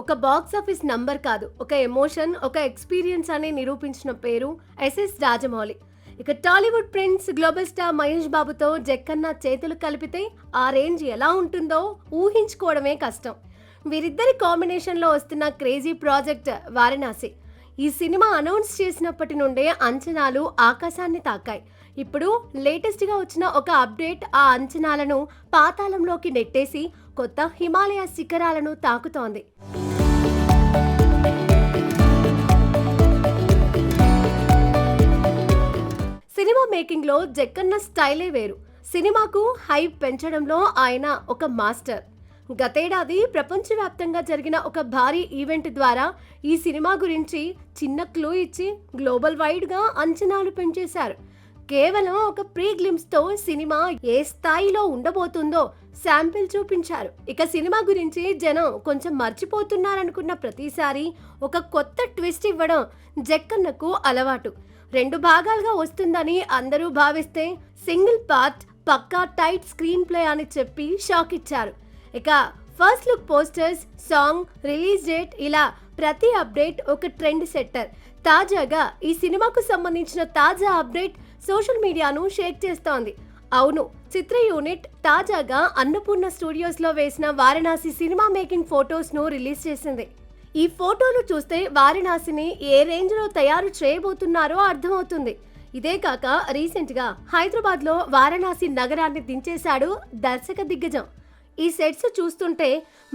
ఒక box office number కాదు, ఒక ఎమోషన్, ఒక ఎక్స్పీరియన్స్ అని నిరూపించిన పేరు ఎస్ఎస్ రాజమౌళి. ఇక Tollywood prince global star Mahesh బాబుతో జక్కన్న చేతులు కలిపితే ఆ రేంజ్ ఎలా ఉంటుందో ఊహించుకోవడమే కష్టం. వీరిద్దరి కాంబినేషన్లో వస్తున్న క్రేజీ ప్రాజెక్ట్ వారణాసి. ఈ సినిమా అనౌన్స్ చేసినప్పటి నుండే అంచనాలు ఆకాశాన్ని తాకాయి. ఇప్పుడు లేటెస్ట్గా వచ్చిన ఒక అప్డేట్ ఆ అంచనాలను పాతాళంలోకి నెట్టేసి కొత్త హిమాలయ శిఖరాలను తాకుతోంది. సినిమా మేకింగ్ లో జక్కన్న స్టైలే వేరు. సినిమాకు హైప్ పెంచడంలో ఆయన ఒక మాస్టర్. గతేడాది ప్రపంచవ్యాప్తంగా జరిగిన ఒక భారీ ఈవెంట్ ద్వారా ఈ సినిమా గురించి చిన్న క్లూ ఇచ్చి గ్లోబల్ వైడ్ గా అంచనాలు పెంచేశారు. కేవలం ఒక ప్రీ గ్లిమ్స్ తో సినిమా ఏ స్థాయిలో ఉండబోతుందో శాంపిల్ చూపించారు. ఇక సినిమా గురించి జనం కొంచెం మర్చిపోతున్నారనుకున్న ప్రతిసారి ఒక కొత్త ట్విస్ట్ ఇవ్వడం జక్కన్నకు అలవాటు. 2 భాగాలుగా వస్తుందని అందరూ భావిస్తే సింగిల్ పార్ట్ పక్కా టైట్ స్క్రీన్ ప్లే అని చెప్పి షాక్ ఇచ్చారు. ఇక first look posters, song, release date ఇలా ప్రతి అప్డేట్ ఒక ట్రెండ్ సెట్టర్. తాజాగా ఈ సినిమాకు సంబంధించిన తాజా అప్డేట్ సోషల్ మీడియాను షేక్ చేస్తోంది. అవును, చిత్ర యూనిట్ తాజాగా అన్నపూర్ణ స్టూడియోస్ లో వేసిన వారణాసి సినిమా మేకింగ్ ఫొటోస్ ను రిలీజ్ చేసింది. ఈ ఫోటోలు చూస్తే వారణాసిని ఏ రేంజ్ లో తయారు చేయబోతున్నారో అర్థమవుతుంది. ఇదే కాక రీసెంట్ గా హైదరాబాద్ లో వారణాసి నగరాన్ని దించేశాడు దర్శక దిగ్గజం. ఈ సెట్స్ చూస్తుంటే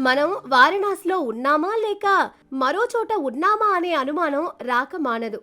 మనం వారణాసిలో ఉన్నామా లేక మరో చోట ఉన్నామా అనే అనుమానం రాక మానదు.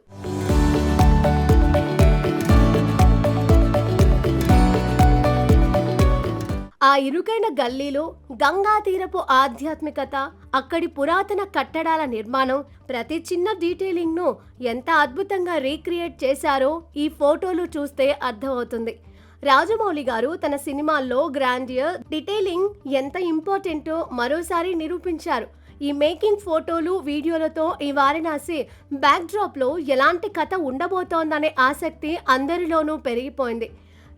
ఆ ఇరుకైన గల్లీలో గంగా తీరపు ఆధ్యాత్మికత, అక్కడి పురాతన కట్టడాల నిర్మాణం, ప్రతి చిన్న డీటెయిలింగ్ ను ఎంత అద్భుతంగా రీక్రియేట్ చేశారో ఈ ఫోటోలు చూస్తే అర్థమవుతుంది. రాజమౌళి గారు తన సినిమాల్లో గ్రాండియర్, డీటెయిలింగ్ ఎంత ఇంపార్టెంటో మరోసారి నిరూపించారు. ఈ మేకింగ్ ఫోటోలు, వీడియోలతో ఈ వారణాసి బ్యాక్ డ్రాప్ లో ఎలాంటి కథ ఉండబోతోందనే ఆసక్తి అందరిలోనూ పెరిగిపోయింది.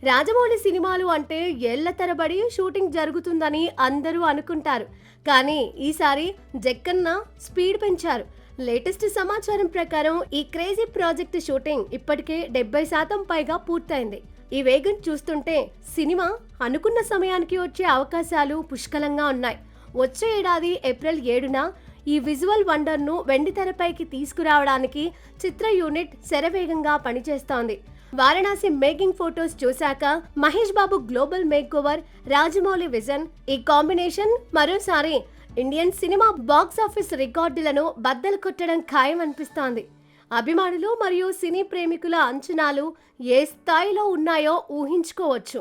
రాజమౌళి సినిమాలు అంటే ఏళ్ల తరబడి షూటింగ్ జరుగుతుందని అందరూ అనుకుంటారు. కానీ ఈసారి జక్కన్న స్పీడ్ పెంచారు. లేటెస్ట్ సమాచారం ప్రకారం ఈ క్రేజీ ప్రాజెక్ట్ షూటింగ్ ఇప్పటికే 70% పైగా పూర్తయింది. ఈ వేగం చూస్తుంటే సినిమా అనుకున్న సమయానికి వచ్చే అవకాశాలు పుష్కలంగా ఉన్నాయి. వచ్చే ఏడాది ఏప్రిల్ 7న ఈ విజువల్ వండర్ ను వెండితెరపైకి తీసుకురావడానికి చిత్ర యూనిట్ శరవేగంగా పనిచేస్తోంది. వారణాసి మేకింగ్ ఫోటోస్ చూశాక Mahesh Babu global makeover, Rajamouli vision, ఈ కాంబినేషన్ మరోసారి ఇండియన్ సినిమా బాక్స్ ఆఫీస్ రికార్డులను బద్దలు కొట్టడం ఖాయం అనిపిస్తోంది. అభిమానులు మరియు సినీ ప్రేమికుల అంచనాలు ఏ స్థాయిలో ఉన్నాయో ఊహించుకోవచ్చు.